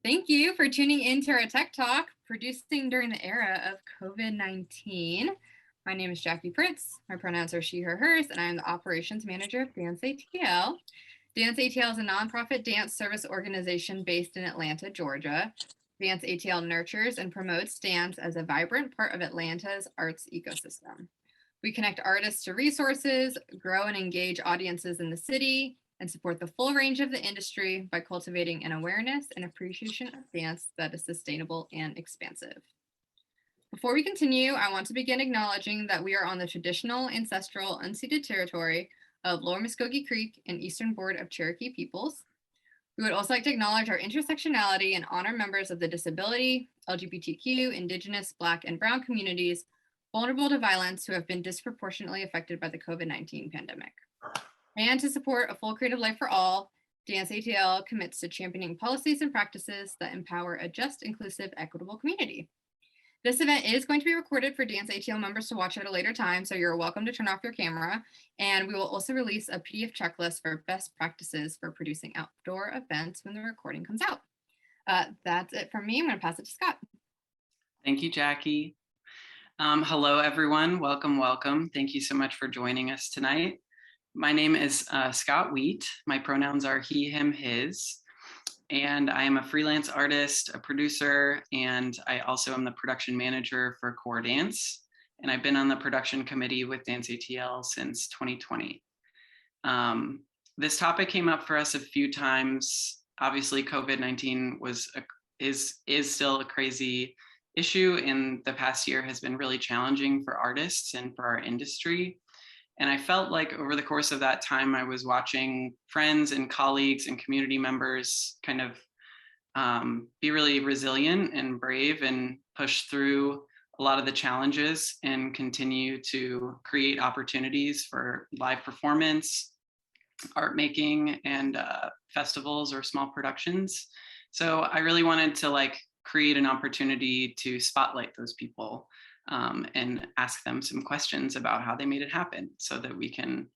Thank you for tuning into our Tech Talk, producing during the era of COVID-19. My name is Jackie Pritz. My pronouns are she, her, hers, and I am the operations manager of DanceATL. DanceATL is a nonprofit dance service organization based in Atlanta, Georgia. DanceATL nurtures and promotes dance as a vibrant part of Atlanta's arts ecosystem. We connect artists to resources, grow and engage audiences in the city, and support the full range of the industry by cultivating an awareness and appreciation of dance that is sustainable and expansive. Before we continue, I want to begin acknowledging that we are on the traditional, ancestral, unceded territory of Lower Muskogee Creek and Eastern Board of Cherokee Peoples. We would also like to acknowledge our intersectionality and honor members of the disability, LGBTQ, Indigenous, Black, and Brown communities vulnerable to violence who have been disproportionately affected by the COVID-19 pandemic. And to support a full creative life for all, DanceATL commits to championing policies and practices that empower a just, inclusive, equitable community. This event is going to be recorded for DanceATL members to watch at a later time, so you're welcome to turn off your camera. And we will also release a PDF checklist for best practices for producing outdoor events when the recording comes out. That's it from me. I'm going to pass it to Scott. Thank you, Jackie. Hello, everyone. Welcome, welcome. Thank you so much for joining us tonight. My name is Scott Wheet. My pronouns are he, him, his. And I am a freelance artist, a producer, and I also am the production manager for Core Dance. And I've been on the production committee with DanceATL since 2020. This topic came up for us a few times. Obviously, COVID-19 is still a crazy issue, and the past year has been really challenging for artists and for our industry. And I felt like over the course of that time, I was watching friends and colleagues and community members kind of be really resilient and brave and push through a lot of the challenges and continue to create opportunities for live performance, art making, and festivals or small productions. So I really wanted to create an opportunity to spotlight those people and ask them some questions about how they made it happen so that we can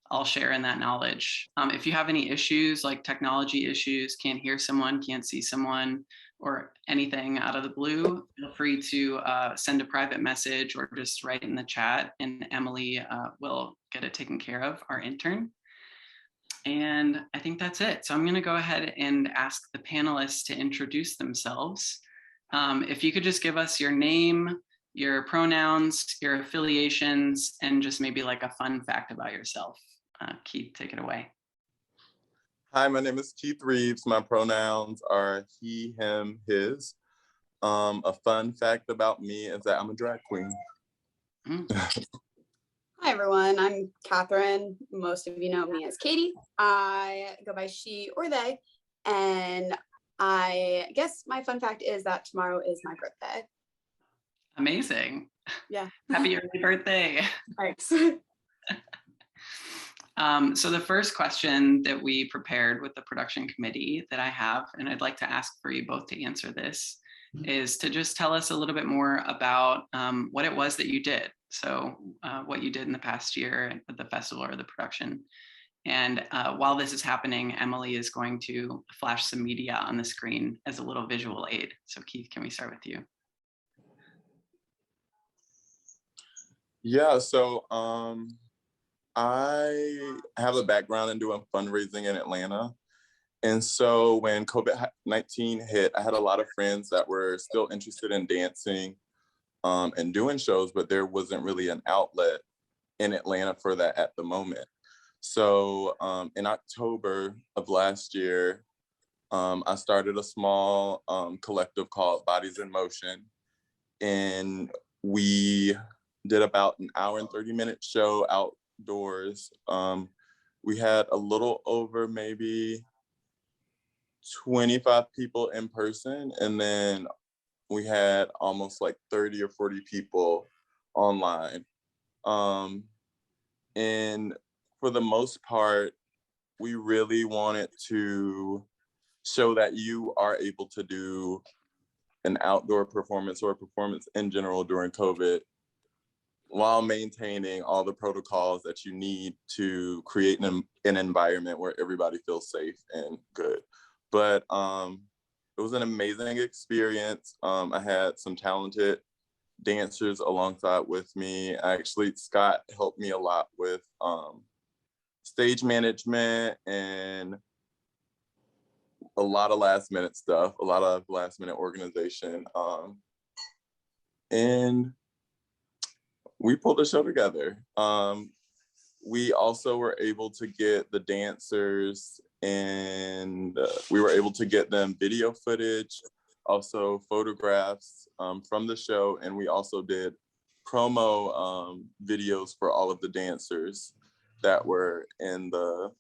all share in that knowledge. If you have any issues like technology issues, can't hear someone, can't see someone, or anything out of the blue, feel free to send a private message or just write in the chat, and Emily will get it taken care of, our intern. And I think that's it. So I'm going to go ahead and ask the panelists to introduce themselves. If you could just give us your name, your pronouns, your affiliations, and just maybe like a fun fact about yourself. Keith, take it away. Hi, my name is Keith Reeves. My pronouns are he, him, his. A fun fact about me is that I'm a drag queen. Hi, everyone. I'm Catherine. Most of you know me as Katie. I go by she or they. And I guess my fun fact is that tomorrow is my birthday. Amazing. Yeah. Happy early birthday. Thanks. So the first question that we prepared with the production committee that I have, and I'd like to ask for you both to answer this, is to just tell us a little bit more about what it was that you did. So what you did in the past year at the festival or the production. And while this is happening, Emily is going to flash some media on the screen as a little visual aid. So Keith, can we start with you? Yeah, so I have a background in doing fundraising in Atlanta. And so when COVID-19 hit, I had a lot of friends that were still interested in dancing and doing shows, but there wasn't really an outlet in Atlanta for that at the moment. So in October of last year, I started a small collective called Bodies in Motion. And we did about an hour and 30-minute show outdoors. We had a little over maybe 25 people in person, and then we had almost like 30 or 40 people online. And for the most part, we really wanted to show that you are able to do an outdoor performance or a performance in general during COVID while maintaining all the protocols that you need to create an environment where everybody feels safe and good. But it was an amazing experience. I had some talented dancers alongside with me. Actually, Scott helped me a lot with stage management and a lot of last minute stuff, a lot of last minute organization. And we pulled the show together. We also were able to get the dancers and we were able to get them video footage, also photographs from the show. And we also did promo videos for all of the dancers that were in the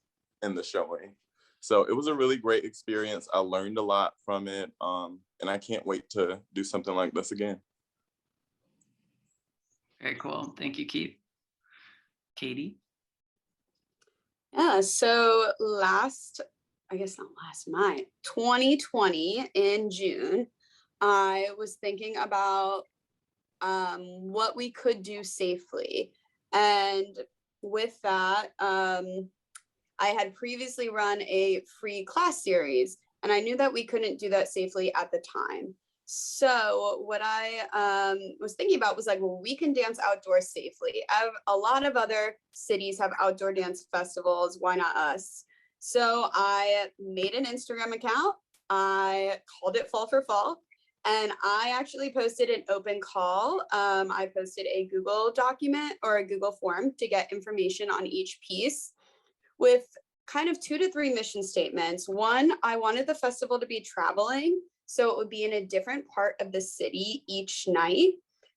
showing. So it was a really great experience. I learned a lot from it. And I can't wait to do something like this again. Very cool. Thank you, Keith. Katie? Yeah, so I guess not last night, 2020 in June, I was thinking about what we could do safely. And with that, I had previously run a free class series, and I knew that we couldn't do that safely at the time. So what I was thinking about was like, well, we can dance outdoors safely. A lot of other cities have outdoor dance festivals. Why not us? So I made an Instagram account. I called it Fall for Fall. And I actually posted an open call. I posted a Google document or a Google form to get information on each piece with kind of 2 to 3 mission statements. One, I wanted the festival to be traveling, so it would be in a different part of the city each night,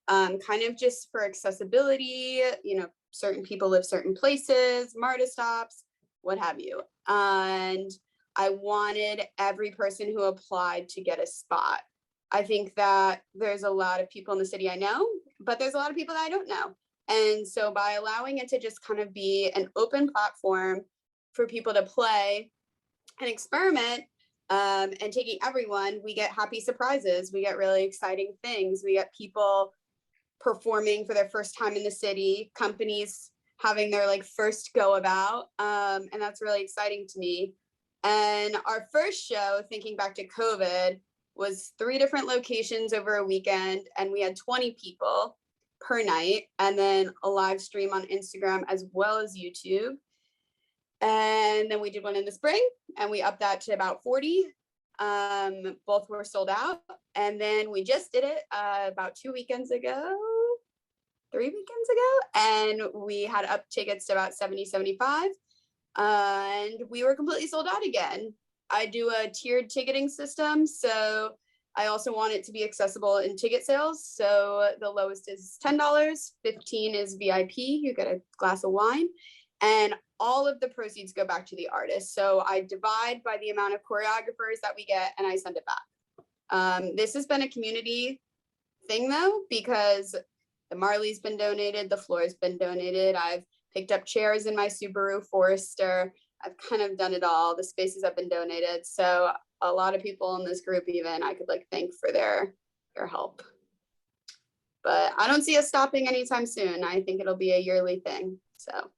kind of just for accessibility. You know, certain people live certain places, MARTA stops, what have you. And I wanted every person who applied to get a spot. I think that there's a lot of people in the city I know, but there's a lot of people that I don't know. And so by allowing it to just kind of be an open platform for people to play and experiment, and taking everyone, we get happy surprises. We get really exciting things. We get people performing for their first time in the city, companies having their like first go about. And that's really exciting to me. And our first show, thinking back to COVID, was 3 different locations over a weekend, and we had 20 people per night, and then a live stream on Instagram as well as YouTube. And then we did one in the spring, and we upped that to about 40. Both were sold out. And then we just did it about 3 weekends ago, and we had up tickets to about 70, 75. And we were completely sold out again. I do a tiered ticketing system, so I also want it to be accessible in ticket sales. So the lowest is $10, $15 is VIP, you get a glass of wine, and all of the proceeds go back to the artist. So I divide by the amount of choreographers that we get, and I send it back. This has been a community thing though, because the Marley's been donated, the floor's been donated. I've picked up chairs in my Subaru Forester. I've kind of done it all. The spaces have been donated. So a lot of people in this group even I could like thank for their help. But I don't see us stopping anytime soon. I think it'll be a yearly thing. So.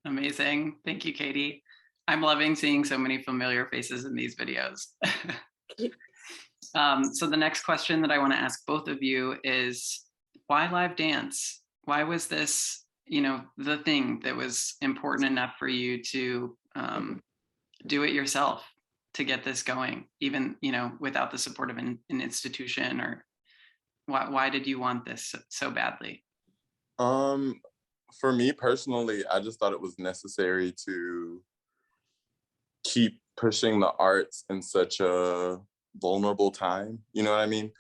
Amazing. Thank you, Katie. I'm loving seeing so many familiar faces in these videos. So the next question that I want to ask both of you is, why live dance? Why was this, the thing that was important enough for you to do it yourself, to get this going, even, without the support of an institution? Or why did you want this so badly? For me personally, I just thought it was necessary to keep pushing the arts in such a vulnerable time. You know what I mean?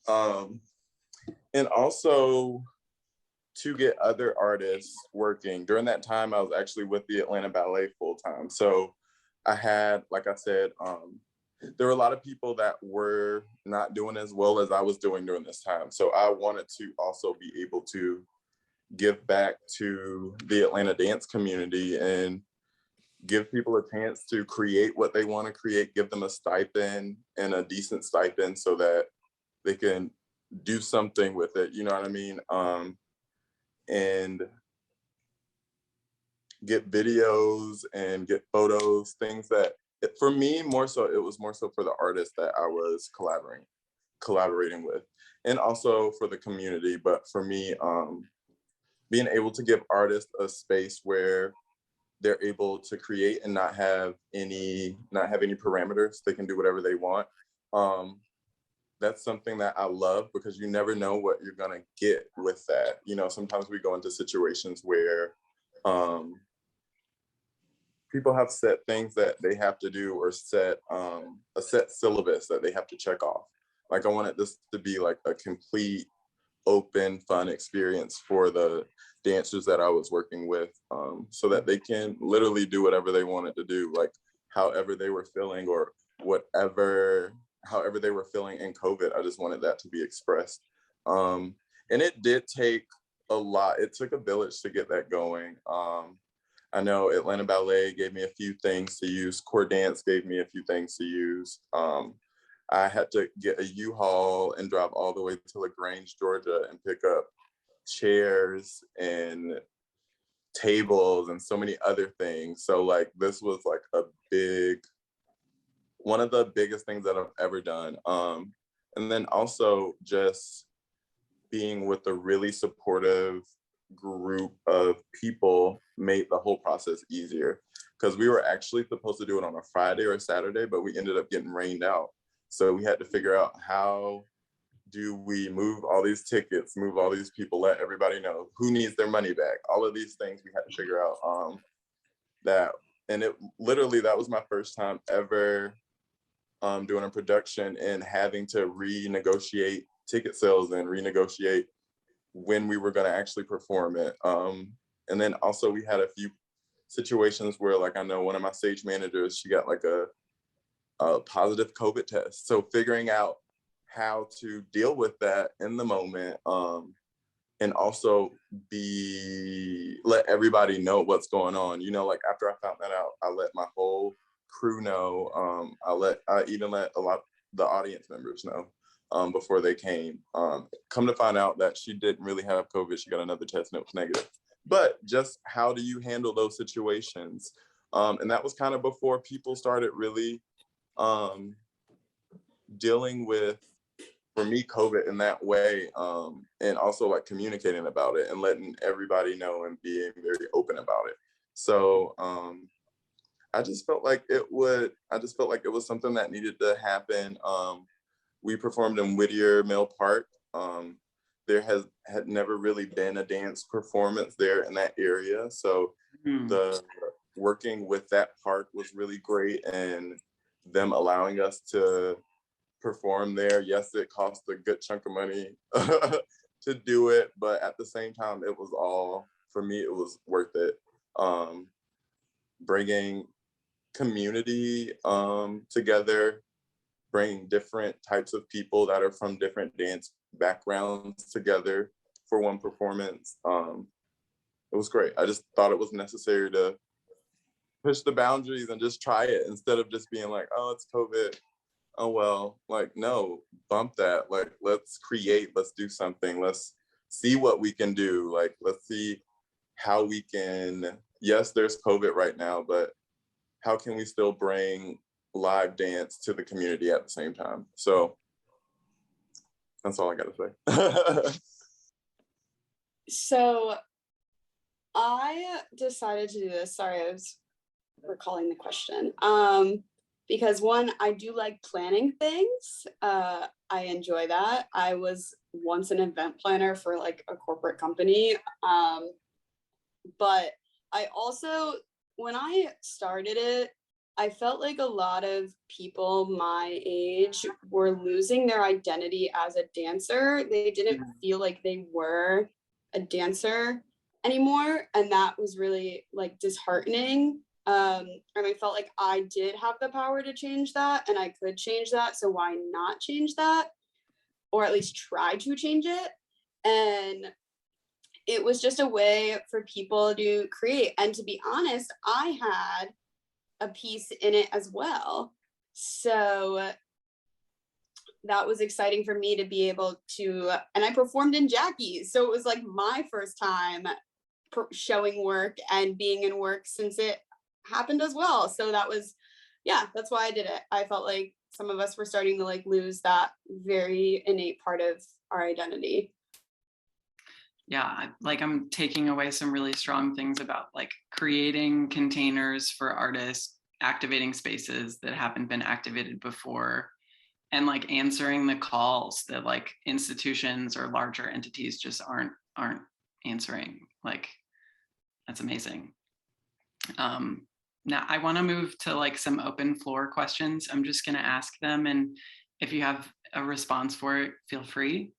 And also to get other artists working. During that time, I was actually with the Atlanta Ballet full time. So I had, like I said, there were a lot of people that were not doing as well as I was doing during this time. So I wanted to also be able to give back to the Atlanta dance community and give people a chance to create what they want to create, give them a stipend and a decent stipend so that they can do something with it, you know what I mean? And get videos and get photos, things that for me, more so, it was more so for the artists that I was collaborating with, and also for the community. But for me, being able to give artists a space where they're able to create and not have any parameters. They can do whatever they want. That's something that I love, because you never know what you're gonna get with that. You know, sometimes we go into situations where people have set things that they have to do, or set a set syllabus that they have to check off. Like, I wanted this to be like a complete, open, fun experience for the dancers that I was working with, so that they can literally do whatever they wanted to do, like however they were feeling, or however they were feeling in COVID. I just wanted that to be expressed. And it did take a lot. It took a village to get that going. I know Atlanta Ballet gave me a few things to use. Core Dance gave me a few things to use. I had to get a U-Haul and drive all the way to LaGrange, Georgia, and pick up chairs and tables and so many other things. So like, this was like one of the biggest things that I've ever done. And then also just being with a really supportive group of people made the whole process easier, because we were actually supposed to do it on a Friday or a Saturday, but we ended up getting rained out. So we had to figure out, how do we move all these tickets, move all these people, let everybody know who needs their money back. All of these things we had to figure out. And it literally, that was my first time ever doing a production and having to renegotiate ticket sales and renegotiate when we were going to actually perform it. And then also we had a few situations where, like, I know one of my stage managers, she got like a positive COVID test. So figuring out how to deal with that in the moment, and also let everybody know what's going on. You know, like, after I found that out, I let my whole crew know. I even let a lot of the audience members know before they came. Come to find out that she didn't really have COVID. She got another test and it was negative. But just how do you handle those situations? And that was kind of before people started really dealing with, for me, COVID in that way, and also like communicating about it and letting everybody know and being very open about it. So I just felt like it was something that needed to happen. We performed in Whittier Mill Park. There had never really been a dance performance there in that area. So the working with that park was really great, and them allowing us to perform there. Yes, it cost a good chunk of money to do it, but at the same time, it was all, for me, it was worth it. Bringing community together, bringing different types of people that are from different dance backgrounds together for one performance. It was great. I just thought it was necessary to push the boundaries and just try it, instead of just being like, oh, it's COVID. Oh, well, like, no, bump that. Like, let's create, let's do something. Let's see what we can do. Like, let's see how we can, yes, there's COVID right now, but how can we still bring live dance to the community at the same time? So that's all I got to say. So I decided to do this. Sorry, I was recalling the question. Because one, I do like planning things. I enjoy that. I was once an event planner for like a corporate company. But I also, when I started it, I felt like a lot of people my age were losing their identity as a dancer. They didn't feel like they were a dancer anymore. And that was really like disheartening. And I felt like I did have the power to change that, and I could change that. So why not change that? Or at least try to change it. And it was just a way for people to create. And to be honest, I had a piece in it as well. So that was exciting for me to be able to, and I performed in Jackie's. So it was like my first time showing work and being in work since it happened as well. So that was yeah, that's why I did it. I felt like some of us were starting to like lose that very innate part of our identity. Yeah, like I'm taking away some really strong things about like creating containers for artists, activating spaces that haven't been activated before, and like answering the calls that like institutions or larger entities just aren't answering. Like, that's amazing. Now I want to move to like some open floor questions. I'm just going to ask them, and if you have a response for it, feel free.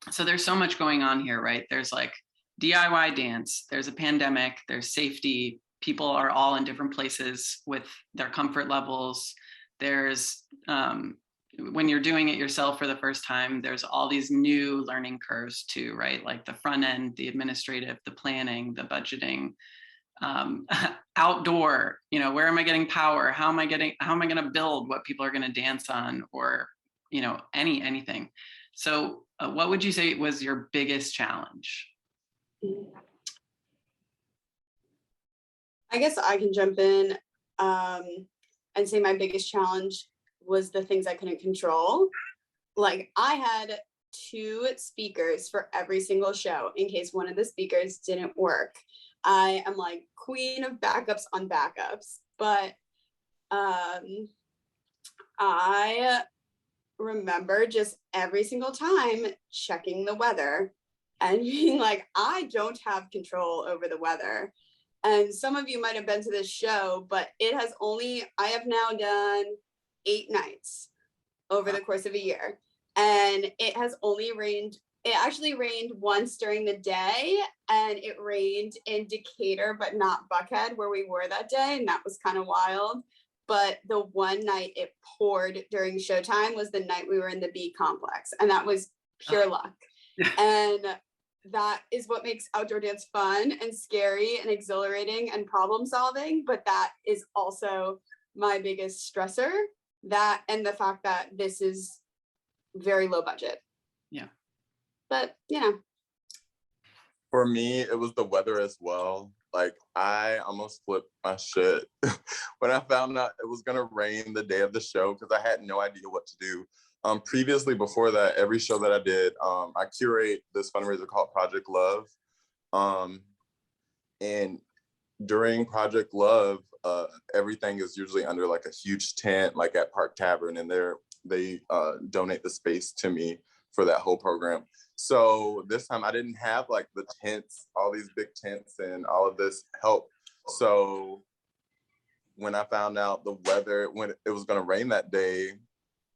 So there's so much going on here, right? There's like DIY dance, there's a pandemic, there's safety, people are all in different places with their comfort levels. There's, when you're doing it yourself for the first time, there's all these new learning curves too, right? Like the front end, the administrative, the planning, the budgeting, outdoor, you know, where am I getting power? How am I going to build what people are going to dance on, or, you know, anything. So what would you say was your biggest challenge? I guess I can jump in and say my biggest challenge was the things I couldn't control. Like I had 2 speakers for every single show in case one of the speakers didn't work. I am like queen of backups on backups, but I remember just every single time checking the weather and being like, I don't have control over the weather. And some of you might have been to this show, but I have now done 8 nights over the course of a year. And it has only rained. It actually rained once during the day, and it rained in Decatur, but not Buckhead, where we were that day. And that was kind of wild. But the one night it poured during showtime was the night we were in the B complex. And that was pure luck. And that is what makes outdoor dance fun and scary and exhilarating and problem solving. But that is also my biggest stressor, that and the fact that this is very low budget. Yeah. But, you know. For me, it was the weather as well. Like I almost flipped my shit when I found out it was gonna rain the day of the show, because I had no idea what to do. Previously, before that, every show that I did, I curate this fundraiser called Project Love. And during Project Love, everything is usually under like a huge tent, like at Park Tavern, and they donate the space to me for that whole program. So this time I didn't have like the tents, all these big tents and all of this help. So when I found out the weather, when it was gonna rain that day,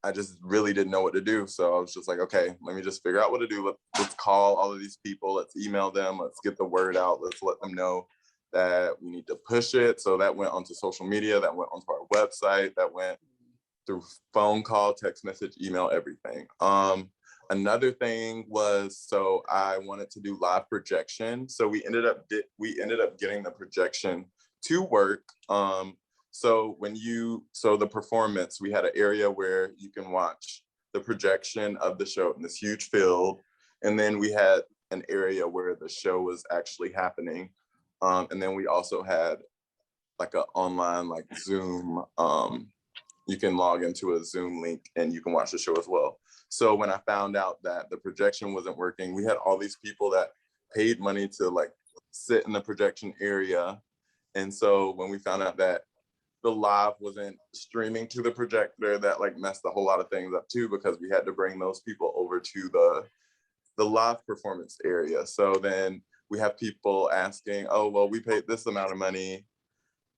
I just really didn't know what to do. So I was just like, okay, let me just figure out what to do. Let's call all of these people. Let's email them. Let's get the word out. Let's let them know that we need to push it. So that went onto social media. That went onto our website. That went through phone call, text message, email, everything. Another thing was, so I wanted to do live projection. So we ended up getting the projection to work. So the performance, we had an area where you can watch the projection of the show in this huge field. And then we had an area where the show was actually happening. And then we also had like an online, like Zoom, you can log into a Zoom link and you can watch the show as well. So when I found out that the projection wasn't working, we had all these people that paid money to like sit in the projection area. And so when we found out that the live wasn't streaming to the projector, that like messed a whole lot of things up too, because we had to bring those people over to the live performance area. So then we have people asking, oh, well, we paid this amount of money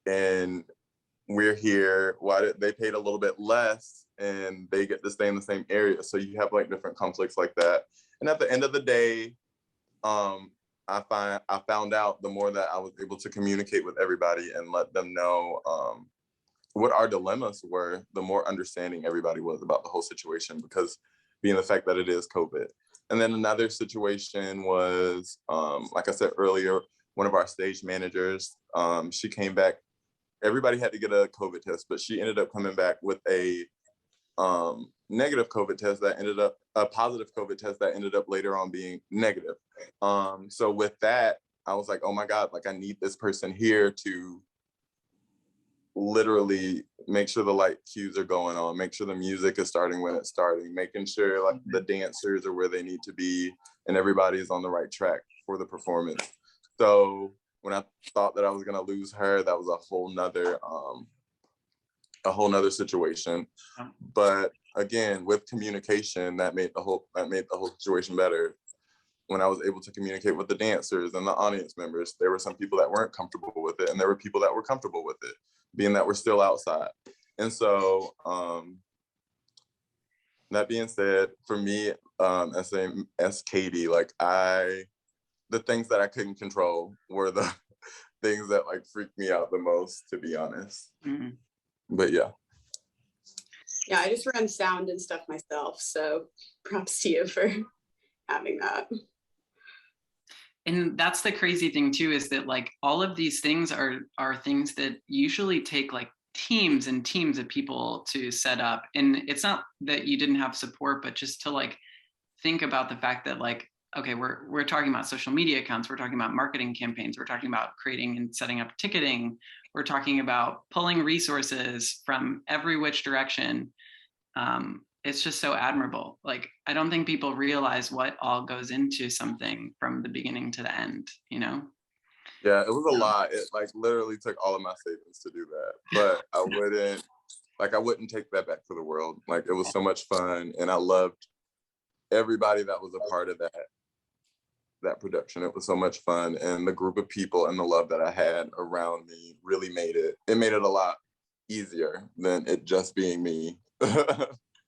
and we're here. Why did they paid a little bit less and they get to stay in the same area? So you have like different conflicts like that. And at the end of the day, I found out the more that I was able to communicate with everybody and let them know what our dilemmas were, the more understanding everybody was about the whole situation, because being the fact that it is COVID. And then another situation was, like I said earlier, one of our stage managers, she came back. Everybody had to get a COVID test, but she ended up coming back with a negative COVID test that ended up, a positive COVID test that ended up later on being negative. So with that, I was like, oh my God, like I need this person here to literally make sure the light cues are going on, make sure the music is starting when it's starting, making sure like the dancers are where they need to be and everybody is on the right track for the performance. So when I thought that I was gonna lose her, that was a whole nother situation. But again, with communication, that made the whole situation better. When I was able to communicate with the dancers and the audience members, there were some people that weren't comfortable with it, and there were people that were comfortable with it, being that we're still outside. And so, that being said, for me, as Katie, like the things that I couldn't control were the things that like freaked me out the most, to be honest. Mm-hmm. But yeah. Yeah, I just run sound and stuff myself, so props to you for having that. And that's the crazy thing too, is that like all of these things are things that usually take like teams and teams of people to set up. And it's not that you didn't have support, but just to like think about the fact that like, okay, we're talking about social media accounts, we're talking about marketing campaigns, we're talking about creating and setting up ticketing, we're talking about pulling resources from every which direction. It's just so admirable. Like, I don't think people realize what all goes into something from the beginning to the end, you know? Yeah, it was a lot. It like literally took all of my savings to do that. But I wouldn't take that back for the world. Like, it was so much fun, and I loved everybody that was a part of that production. It was so much fun, and the group of people and the love that I had around me really made it a lot easier than it just being me.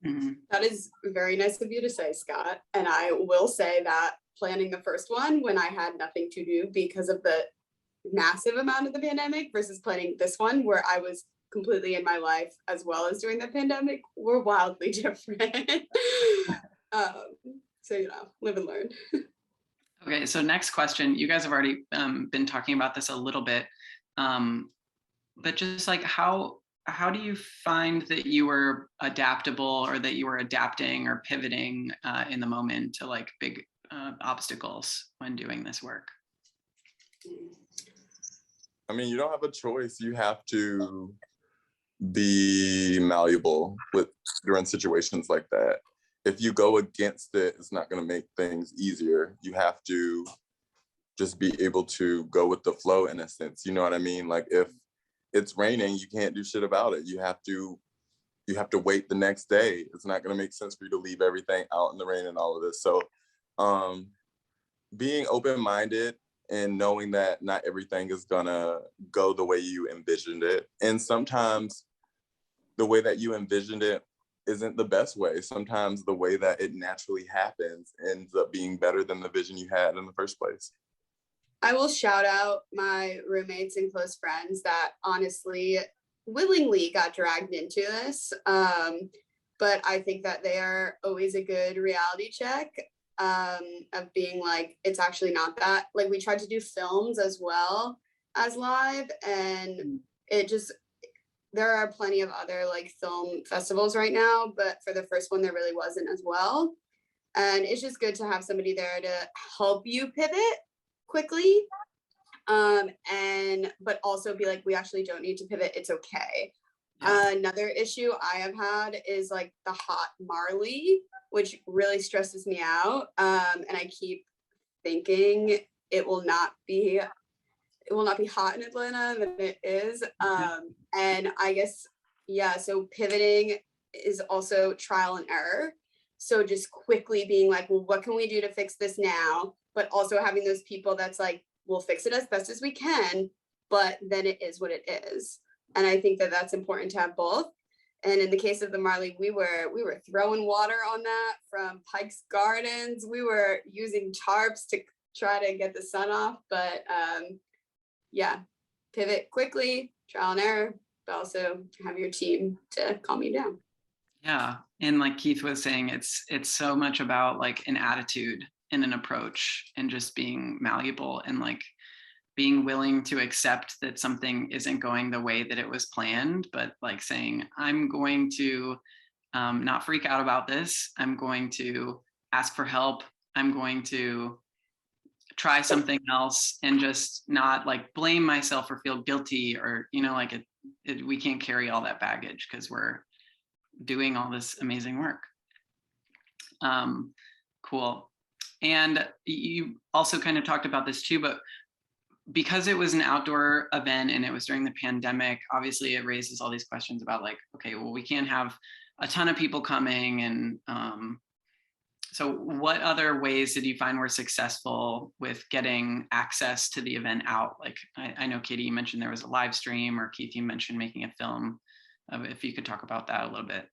Mm-hmm. That is very nice of you to say, Scott. And I will say that planning the first one when I had nothing to do because of the massive amount of the pandemic versus planning this one where I was completely in my life as well as during the pandemic were wildly different. So, you know, live and learn. Okay, so next question. You guys have already been talking about this a little bit, but just like how do you find that you were adaptable or that you were adapting or pivoting in the moment to like big obstacles when doing this work? I mean, you don't have a choice. You have to be malleable during situations like that. If you go against it, it's not going to make things easier. You have to just be able to go with the flow in a sense. You know what I mean? Like, if it's raining, you can't do shit about it. You have to wait the next day. It's not going to make sense for you to leave everything out in the rain and all of this. So being open-minded and knowing that not everything is gonna go the way you envisioned it. And sometimes the way that you envisioned it isn't the best way. Sometimes the way that it naturally happens ends up being better than the vision you had in the first place. I will shout out my roommates and close friends that honestly willingly got dragged into this. But I think that they are always a good reality check of being like, it's actually not that. Like, we tried to do films as well as live, and there are plenty of other like film festivals right now, but for the first one, there really wasn't as well. And it's just good to have somebody there to help you pivot quickly. But also be like, we actually don't need to pivot. It's okay. Yeah. Another issue I have had is like the hot Marley, which really stresses me out. And I keep thinking it will not be hot in Atlanta than it is. And I guess, yeah, so pivoting is also trial and error. So just quickly being like, well, what can we do to fix this now? But also having those people that's like, we'll fix it as best as we can, but then it is what it is. And I think that that's important to have both. And in the case of the Marley, we were throwing water on that from Pike's Gardens. We were using tarps to try to get the sun off, but yeah, pivot quickly, trial and error, but also have your team to calm you down. Yeah, and like Keith was saying, it's so much about like an attitude and an approach and just being malleable and like being willing to accept that something isn't going the way that it was planned, but like saying, I'm going to not freak out about this. I'm going to ask for help. I'm going to try something else and just not like blame myself or feel guilty or, you know, like we can't carry all that baggage because we're doing all this amazing work. Cool. And you also kind of talked about this too, but because it was an outdoor event and it was during the pandemic, obviously it raises all these questions about like, okay, well, we can't have a ton of people coming. And so what other ways did you find were successful with getting access to the event out? Like, I know, Katie, you mentioned there was a live stream, or Keith, you mentioned making a film. If you could talk about that a little bit.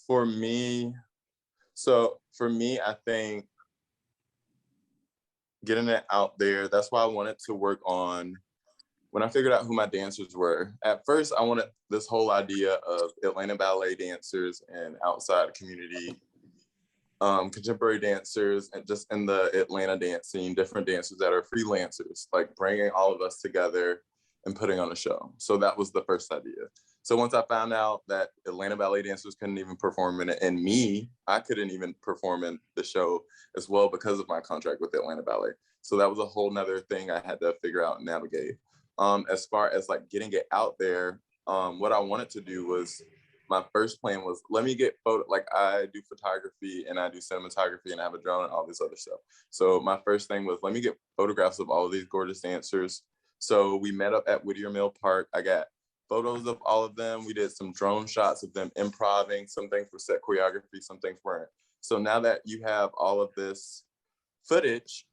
For me, I think getting it out there, that's why I wanted to work on, when I figured out who my dancers were. At first, I wanted this whole idea of Atlanta ballet dancers and outside community contemporary dancers, and just in the Atlanta dance scene, different dancers that are freelancers, like bringing all of us together and putting on a show. So that was the first idea. So once I found out that Atlanta ballet dancers couldn't even perform in it, and I couldn't even perform in the show as well because of my contract with Atlanta Ballet. So that was a whole nother thing I had to figure out and navigate. As far as like getting it out there, what I wanted to do was, my first plan was, let me get like I do photography and I do cinematography and I have a drone and all this other stuff. So my first thing was, let me get photographs of all of these gorgeous dancers. So we met up at Whittier Mill Park. I got photos of all of them. We did some drone shots of them improvising. Some things were set choreography, some things weren't. So now that you have all of this footage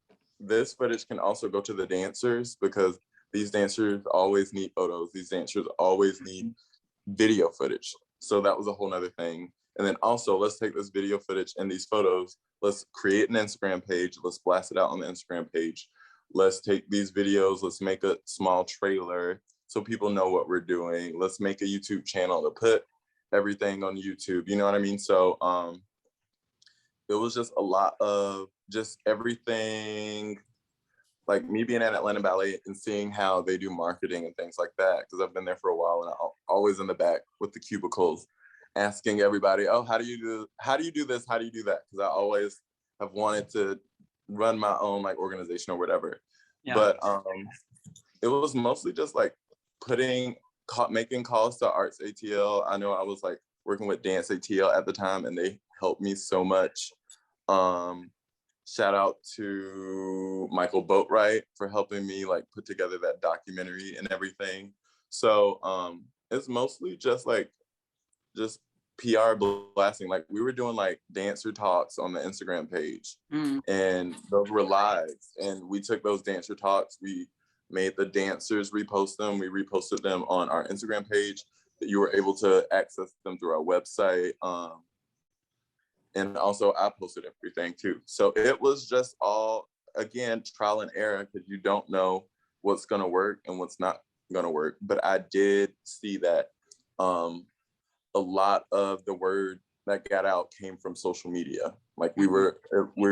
can also go to the dancers, because these dancers always need photos. These dancers always need video footage. So that was a whole nother thing. And then also, let's take this video footage and these photos, let's create an Instagram page, let's blast it out on the Instagram page. Let's take these videos, let's make a small trailer so people know what we're doing. Let's make a YouTube channel to put everything on YouTube, you know what I mean? So it was just a lot of just everything, like me being at Atlanta Ballet and seeing how they do marketing and things like that, because I've been there for a while, and I'm always in the back with the cubicles asking everybody, oh, how do you do this? How do you do that? Because I always have wanted to run my own like organization or whatever. Yeah. But it was mostly just like making calls to DanceATL. I know I was like working with DanceATL at the time, and they helped me so much. Shout out to Michael Boatwright for helping me like put together that documentary and everything. So it's mostly just PR blasting. Like we were doing like dancer talks on the Instagram page, and those were live. And we took those dancer talks, we made the dancers repost them. We reposted them on our Instagram page, that you were able to access them through our website. And also I posted everything too. So it was just all, again, trial and error, because you don't know what's gonna work and what's not gonna work. But I did see that a lot of the word that got out came from social media. Like we were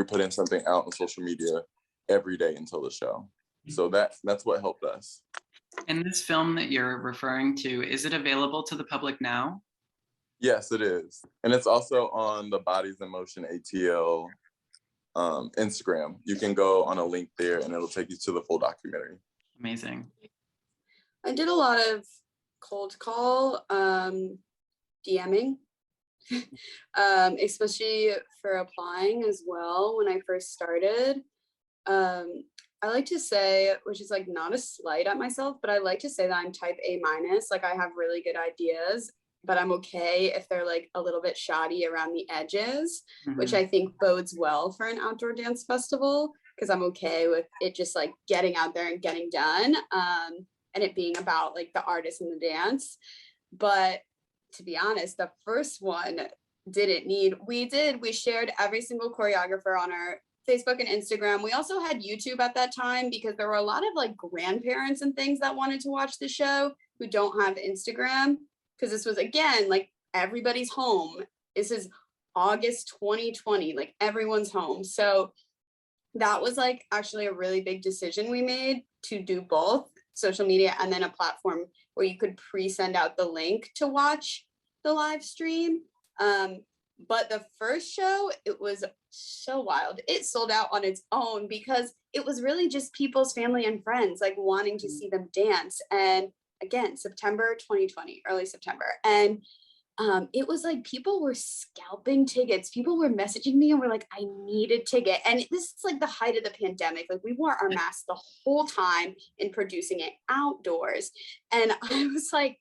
putting something out on social media every day until the show. So that's what helped us. And this film that you're referring to, is it available to the public now? Yes, it is. And it's also on the Bodies in Motion ATL Instagram. You can go on a link there and it'll take you to the full documentary. Amazing. I did a lot of cold call DMing, especially for applying as well when I first started. I like to say, which is like not a slight at myself, but I like to say that I'm type A-. Like I have really good ideas, but I'm okay if they're like a little bit shoddy around the edges, which I think bodes well for an outdoor dance festival, because I'm okay with it just like getting out there and getting done, and it being about like the artist and the dance. But to be honest, the first one we shared every single choreographer on our Facebook and Instagram. We also had YouTube at that time, because there were a lot of like grandparents and things that wanted to watch the show who don't have Instagram, because this was, again, like everybody's home. This is August 2020, like everyone's home. So that was like actually a really big decision we made, to do both social media and then a platform where you could pre-send out the link to watch the live stream. But the first show, it was so wild. It sold out on its own, because it was really just people's family and friends like wanting to see them dance. And again, September 2020, early September. And it was like people were scalping tickets. People were messaging me and were like, I need a ticket. And this is like the height of the pandemic. Like we wore our masks the whole time in producing it outdoors. And I was like,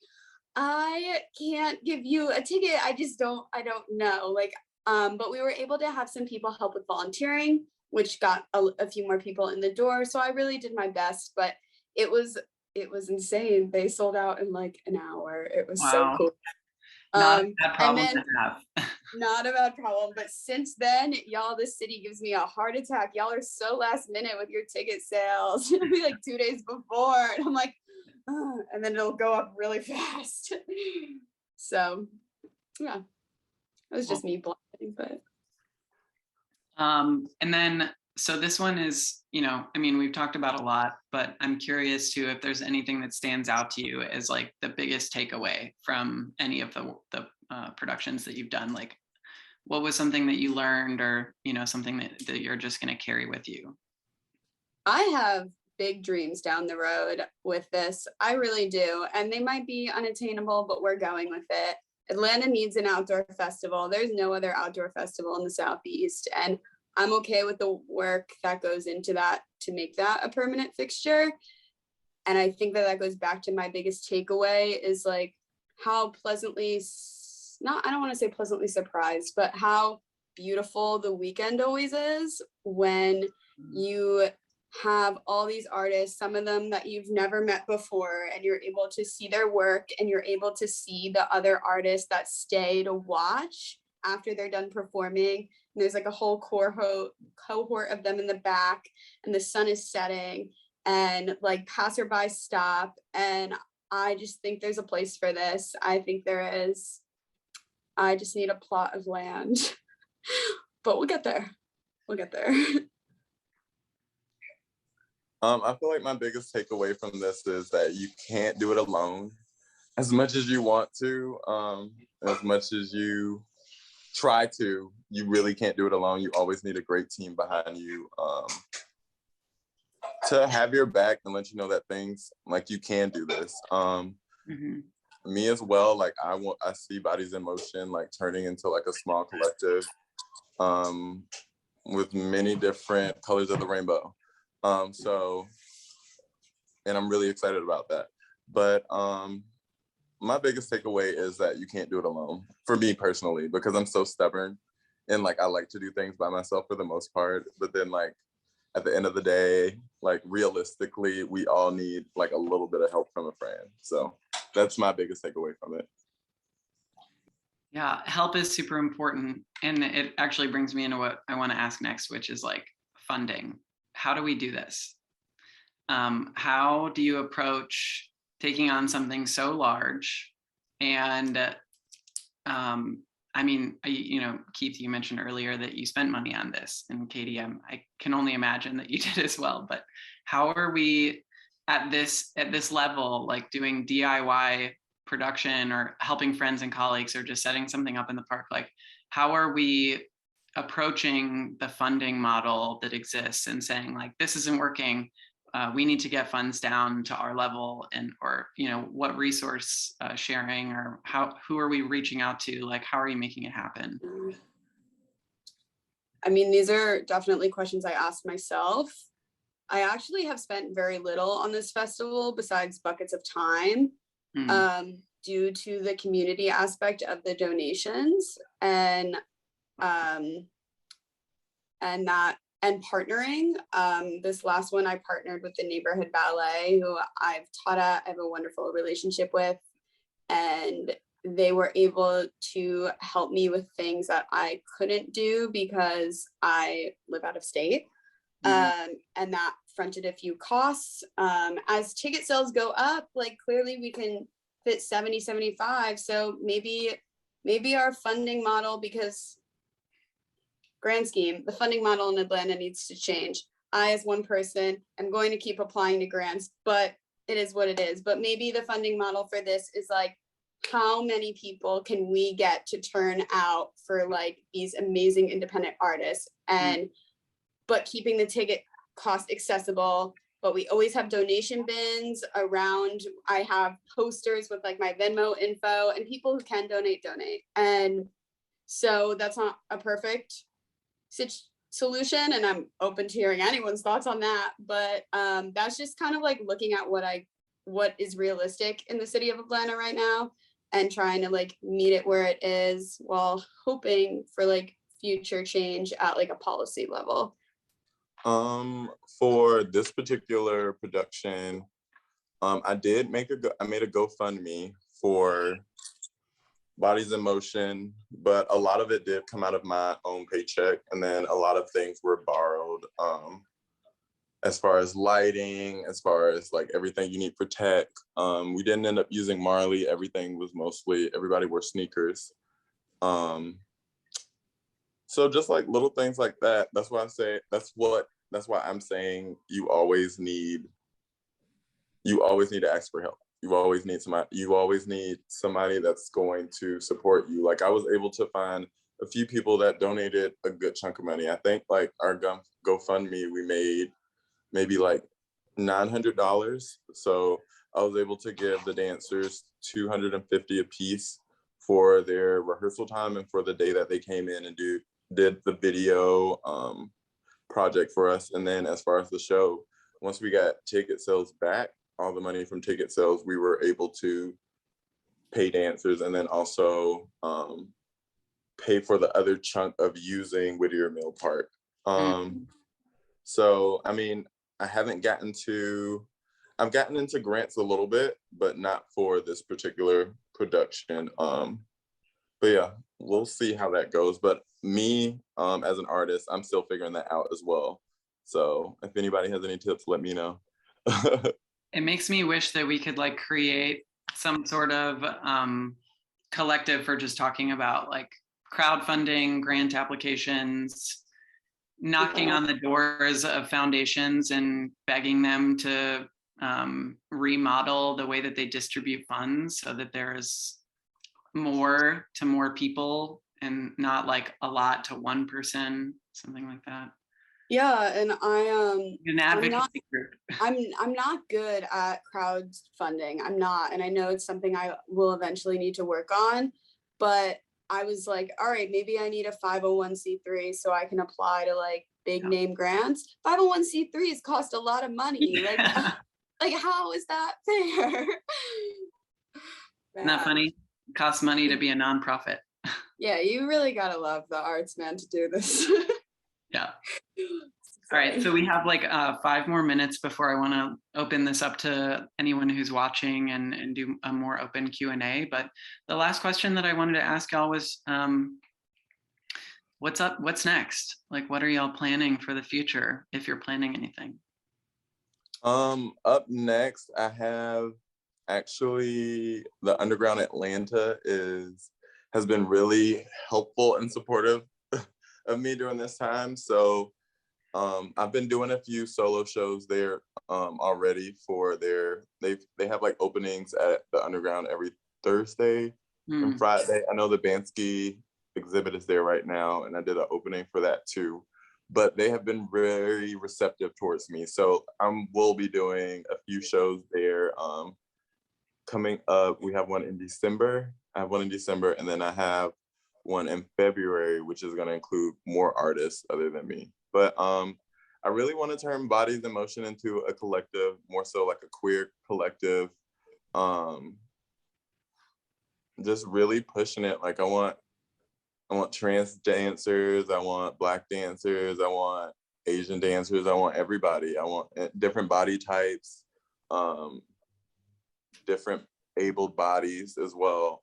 I can't give you a ticket. I don't know. Like, but we were able to have some people help with volunteering, which got a few more people in the door. So I really did my best, but it was insane. They sold out in like an hour. It was so cool. Not a bad problem to have. Not a bad problem. But since then, y'all, this city gives me a heart attack. Y'all are so last minute with your ticket sales. It'll be like 2 days before. And I'm like, and then it'll go up really fast. So yeah, it was just me blinding, but. And then, so this one is, I mean, we've talked about a lot, but I'm curious too, if there's anything that stands out to you as like the biggest takeaway from any of the productions that you've done. Like, what was something that you learned, or, something that you're just going to carry with you? I have big dreams down the road with this. I really do. And they might be unattainable, but we're going with it. Atlanta needs an outdoor festival. There's no other outdoor festival in the Southeast. And I'm okay with the work that goes into that to make that a permanent fixture. And I think that goes back to my biggest takeaway is like how pleasantly, I don't want to say pleasantly surprised, but how beautiful the weekend always is when you have all these artists, some of them that you've never met before, and you're able to see their work, and you're able to see the other artists that stay to watch after they're done performing. And there's like a whole cohort of them in the back, and the sun is setting, and like passerby stop. And I just think there's a place for this. I think there is. I just need a plot of land, but we'll get there. We'll get there. I feel like my biggest takeaway from this is that you can't do it alone. As much as you want to, as much as you try to, you really can't do it alone. You always need a great team behind you to have your back and let you know that things like you can do this. Me as well, like I see Bodies in Motion like turning into like a small collective with many different colors of the rainbow. And I'm really excited about that. But my biggest takeaway is that you can't do it alone, for me personally, because I'm so stubborn and like I like to do things by myself for the most part. But then like at the end of the day, like realistically, we all need like a little bit of help from a friend. So that's my biggest takeaway from it. Yeah, help is super important. And it actually brings me into what I want to ask next, which is like funding. How do we do this? How do you approach taking on something so large? And I mean, Keith, you mentioned earlier that you spent money on this, and Katie, I can only imagine that you did as well. But how are we at this level, like doing DIY production or helping friends and colleagues or just setting something up in the park? Like, how are we approaching the funding model that exists and saying like, this isn't working, we need to get funds down to our level, and or what resource sharing, or who are we reaching out to? Like, how are you making it happen? I mean, these are definitely questions I asked myself. I actually have spent very little on this festival besides buckets of time, due to the community aspect of the donations and partnering. This last one, I partnered with the neighborhood ballet, who I've taught at. I have a wonderful relationship with, and they were able to help me with things that I couldn't do because I live out of state. And that fronted a few costs. As ticket sales go up, like clearly we can fit 70, 75. So maybe our funding model, because grand scheme, the funding model in Atlanta needs to change. I, as one person, am going to keep applying to grants, but it is what it is. But maybe the funding model for this is like, how many people can we get to turn out for like these amazing independent artists, and but keeping the ticket cost accessible but we always have donation bins around. I have posters with like my Venmo info, and people who can donate. And so that's not a perfect solution, and I'm open to hearing anyone's thoughts on that. But that's just kind of like looking at what is realistic in the city of Atlanta right now, and trying to like meet it where it is, while hoping for like future change at like a policy level. For this particular production, I made a GoFundMe for Bodies in Motion, but a lot of it did come out of my own paycheck, and then a lot of things were borrowed. As far as lighting, as far as like everything you need for tech. We didn't end up using Marley. Everything was everybody wore sneakers. So just like little things like that. That's why I'm saying you always need to ask for help. You always need somebody that's going to support you. Like I was able to find a few people that donated a good chunk of money. I think like our GoFundMe, we made maybe like $900. So I was able to give the dancers $250 a piece for their rehearsal time and for the day that they came in and did the video project for us. And then as far as the show, once we got ticket sales back, all the money from ticket sales, we were able to pay dancers and then also pay for the other chunk of using Whittier Mill Park. So, I mean, I've gotten into grants a little bit, but not for this particular production. But yeah, we'll see how that goes. But me, as an artist, I'm still figuring that out as well. So if anybody has any tips, let me know. It makes me wish that we could like create some sort of collective for just talking about like crowdfunding, grant applications, knocking on the doors of foundations and begging them to remodel the way that they distribute funds so that there is more to more people and not like a lot to one person, something like that. Yeah, and an advocacy group. I'm not good at crowdfunding. I'm not, and I know it's something I will eventually need to work on. But I was like, all right, maybe I need a 501c3 so I can apply to like big name grants. 501c3s cost a lot of money. Like, like how is that fair? Isn't that funny? It costs money to be a nonprofit. Yeah, you really gotta love the arts, man, to do this. Yeah. All right, so we have like 5 more minutes before I want to open this up to anyone who's watching and do a more open Q&A. But the last question that I wanted to ask y'all was, what's up? What's next? Like, what are y'all planning for the future, if you're planning anything? Up next, I have actually the Underground Atlanta has been really helpful and supportive of me during this time. So I've been doing a few solo shows there already for they have like openings at the Underground every Thursday and Friday. I know the Bansky exhibit is there right now, and I did an opening for that too. But they have been very receptive towards me. So we'll be doing a few shows there. Coming up, we have one in December. I have one in December, and then I have one in February, which is going to include more artists other than me. But I really want to turn Bodies in Motion into a collective, more so like a queer collective. Just really pushing it. Like I want trans dancers, I want Black dancers, I want Asian dancers, I want everybody. I want different body types, different abled bodies as well.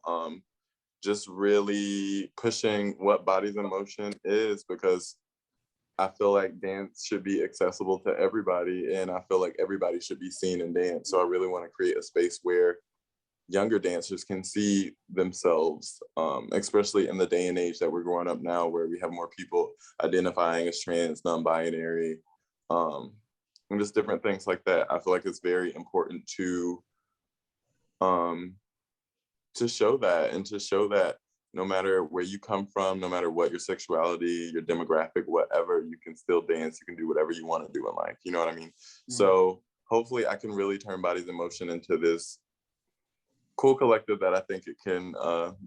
Just really pushing what Bodies in Motion is, because I feel like dance should be accessible to everybody, and I feel like everybody should be seen in dance. So I really want to create a space where younger dancers can see themselves, especially in the day and age that we're growing up now, where we have more people identifying as trans, non-binary, and just different things like that. I feel like it's very important to show that, and to show that no matter where you come from, no matter what your sexuality, your demographic, whatever, you can still dance, you can do whatever you want to do in life. You know what I mean? Mm-hmm. So hopefully I can really turn Bodies in Motion into this cool collective that I think it can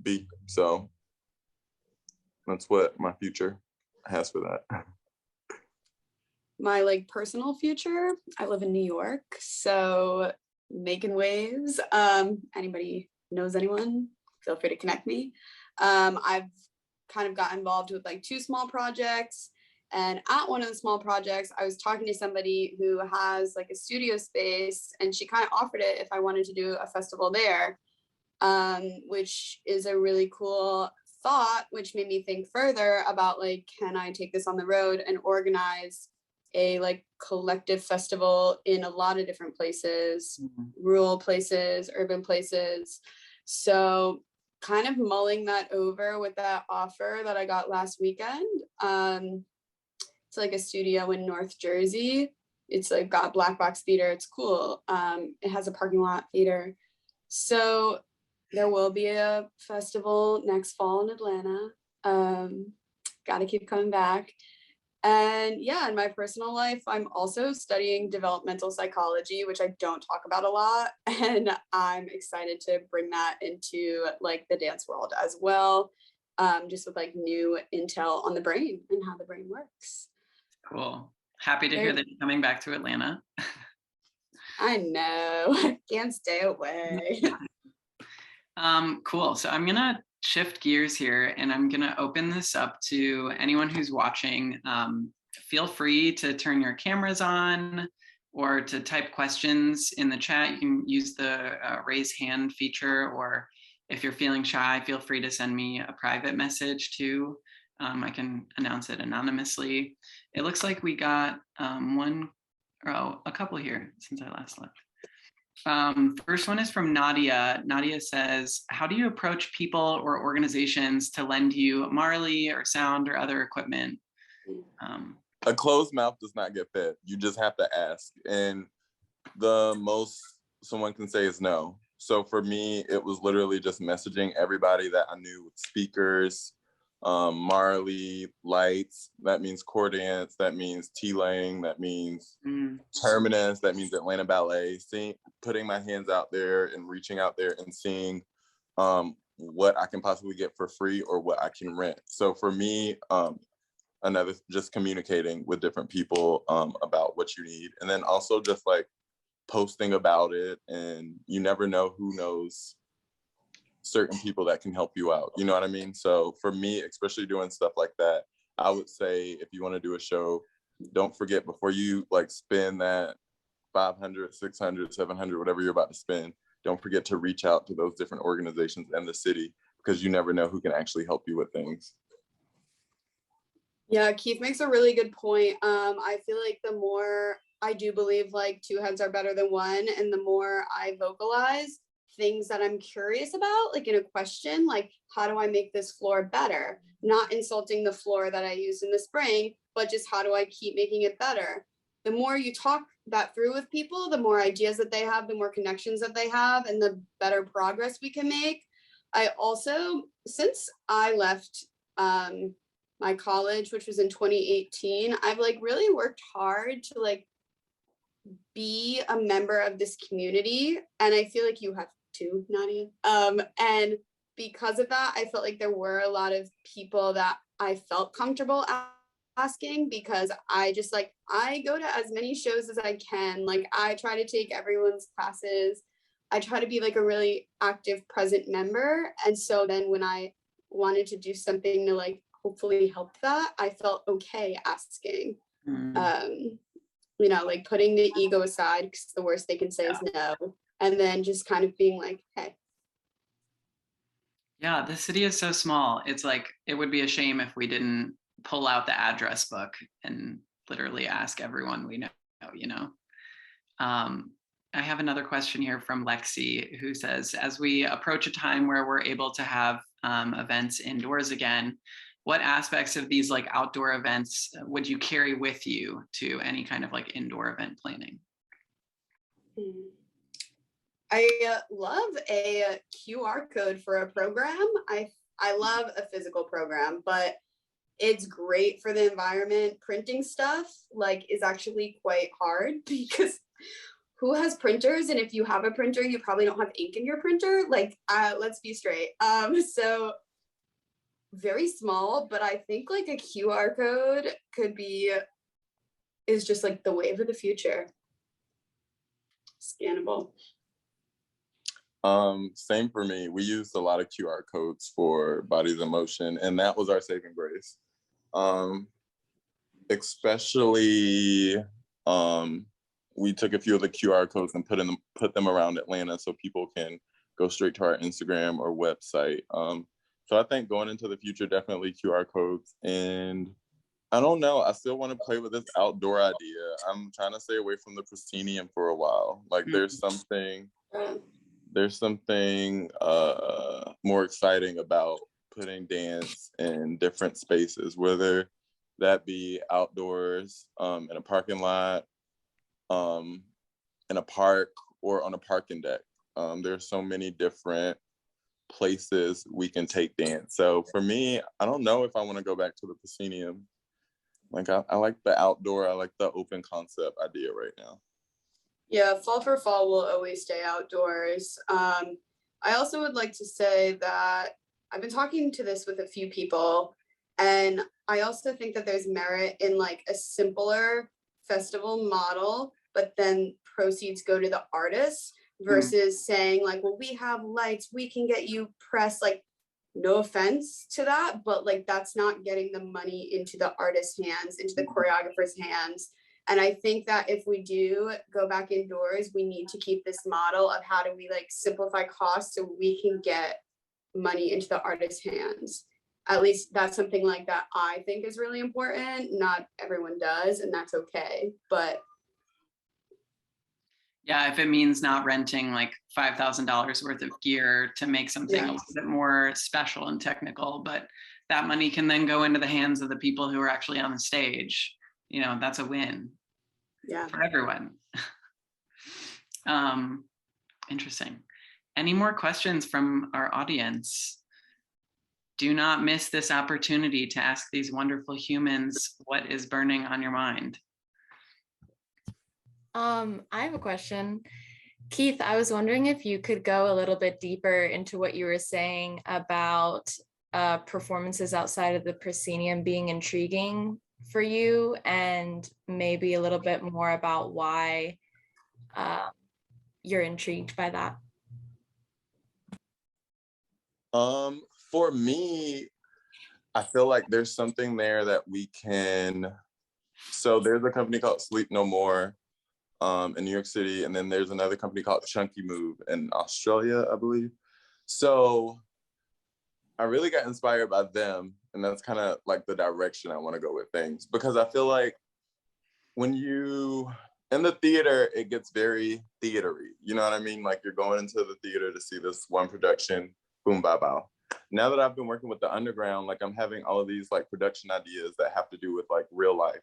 be. So that's what my future has for that. My like personal future, I live in New York, so making waves. Anybody knows anyone, feel free to connect me. I've kind of got involved with like 2 small projects, and at one of the small projects I was talking to somebody who has like a studio space, and she kind of offered it if I wanted to do a festival there, which is a really cool thought, which made me think further about like, can I take this on the road and organize a like collective festival in a lot of different places, rural places, urban places. So kind of mulling that over with that offer that I got last weekend. It's like a studio in North Jersey. It's like got black box theater. It's cool. It has a parking lot theater. So there will be a festival next fall in Atlanta. Got to keep coming back. And yeah, in my personal life, I'm also studying developmental psychology, which I don't talk about a lot. And I'm excited to bring that into like the dance world as well, just with like new intel on the brain and how the brain works. Cool. Happy to hear that you're coming back to Atlanta. I know, can't stay away. Cool. So I'm gonna shift gears here, and I'm gonna open this up to anyone who's watching. Feel free to turn your cameras on or to type questions in the chat. You can use the raise hand feature, or if you're feeling shy, feel free to send me a private message too. I can announce it anonymously. It looks like we got a couple here since I last left. First one is from Nadia. Nadia says, how do you approach people or organizations to lend you Marley or sound or other equipment? A closed mouth does not get fed. You just have to ask. And the most someone can say is no. So for me, it was literally just messaging everybody that I knew with speakers, Marley, lights, that means core dance, that means T-Lang, that means Terminus, that means Atlanta Ballet, putting my hands out there and reaching out there and seeing what I can possibly get for free or what I can rent. So for me, another, just communicating with different people about what you need. And then also just like posting about it, and you never know who knows certain people that can help you out, you know what I mean? So for me, especially doing stuff like that, I would say if you want to do a show, don't forget, before you like spend that 500, 600, 700, whatever you're about to spend, don't forget to reach out to those different organizations and the city, because you never know who can actually help you with things. Yeah, Keith makes a really good point. I feel like the more, I do believe like 2 heads are better than 1, and the more I vocalize things that I'm curious about, like in a question, like how do I make this floor better? Not insulting the floor that I used in the spring, but just how do I keep making it better? The more you talk that through with people, the more ideas that they have, the more connections that they have, and the better progress we can make. I also, since I left my college, which was in 2018, I've like really worked hard to like be a member of this community, and I feel like you have too, Nadia. And because of that, I felt like there were a lot of people that I felt comfortable asking, because I just like, I go to as many shows as I can. Like I try to take everyone's classes. I try to be like a really active, present member. And so then when I wanted to do something to like hopefully help that, I felt okay asking. You know, like putting the ego aside, because the worst they can say is no. And then just kind of being like, hey. Yeah, the city is so small. It's like, it would be a shame if we didn't pull out the address book and literally ask everyone we know, you know. I have another question here from Lexi, who says, as we approach a time where we're able to have events indoors again, what aspects of these like outdoor events would you carry with you to any kind of like indoor event planning? I love a QR code for a program. I love a physical program, but it's great for the environment. Printing stuff like is actually quite hard, because who has printers? And if you have a printer, you probably don't have ink in your printer. Like, let's be straight. So very small, but I think like a QR code is just like the wave of the future. Scannable. Same for me. We used a lot of QR codes for Bodies in Motion, and that was our saving grace. Especially, we took a few of the QR codes and put them around Atlanta so people can go straight to our Instagram or website. So I think going into the future, definitely QR codes. And I don't know, I still want to play with this outdoor idea. I'm trying to stay away from the proscenium for a while. Like there's something more exciting about putting dance in different spaces, whether that be outdoors, in a parking lot, in a park, or on a parking deck. There's so many different places we can take dance. So for me, I don't know if I want to go back to the proscenium. Like I like the outdoor, I like the open concept idea right now. Yeah, Fall for Fall will always stay outdoors. I also would like to say that I've been talking to this with a few people, and I also think that there's merit in like a simpler festival model, but then proceeds go to the artists versus saying like, well, we have lights, we can get you press. Like, no offense to that, but like that's not getting the money into the artist's hands, into the choreographer's hands. And I think that if we do go back indoors, we need to keep this model of how do we like simplify costs so we can get money into the artist's hands. At least that's something like that I think is really important. Not everyone does, and that's okay. But yeah, if it means not renting like $5,000 worth of gear to make something a little bit more special and technical, but that money can then go into the hands of the people who are actually on the stage, you know, that's a win for everyone. Interesting. Any more questions from our audience? Do not miss this opportunity to ask these wonderful humans what is burning on your mind. I have a question. Keith, I was wondering if you could go a little bit deeper into what you were saying about performances outside of the proscenium being intriguing for you, and maybe a little bit more about why you're intrigued by that. For me, I feel like there's something there that we can, so there's a company called Sleep No More in New York City, and then there's another company called Chunky Move in Australia, I believe. So I really got inspired by them, and that's kind of like the direction I want to go with things, because I feel like when you in the theater, it gets very theatery. You know what I mean? Like you're going into the theater to see this one production, boom, bow, bow. Now that I've been working with the underground, like I'm having all of these like production ideas that have to do with like real life.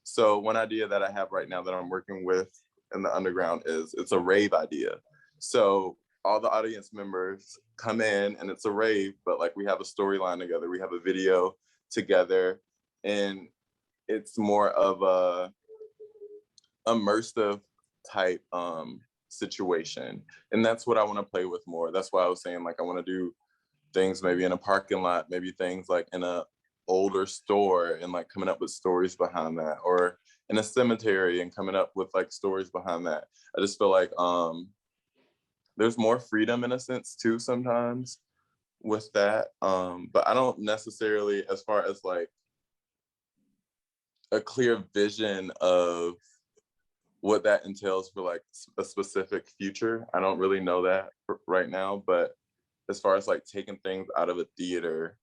So one idea that I have right now that I'm working with in the underground is it's a rave idea. So all the audience members come in and it's a rave, but like we have a storyline together, we have a video together, and it's more of a immersive type situation. And that's what I want to play with more. That's why I was saying like I want to do things maybe in a parking lot, maybe things like in a older store and like coming up with stories behind that, or in a cemetery and coming up with like stories behind that. I just feel like there's more freedom in a sense too sometimes with that. But I don't necessarily, as far as like a clear vision of what that entails for like a specific future, I don't really know that right now. But as far as like taking things out of a theater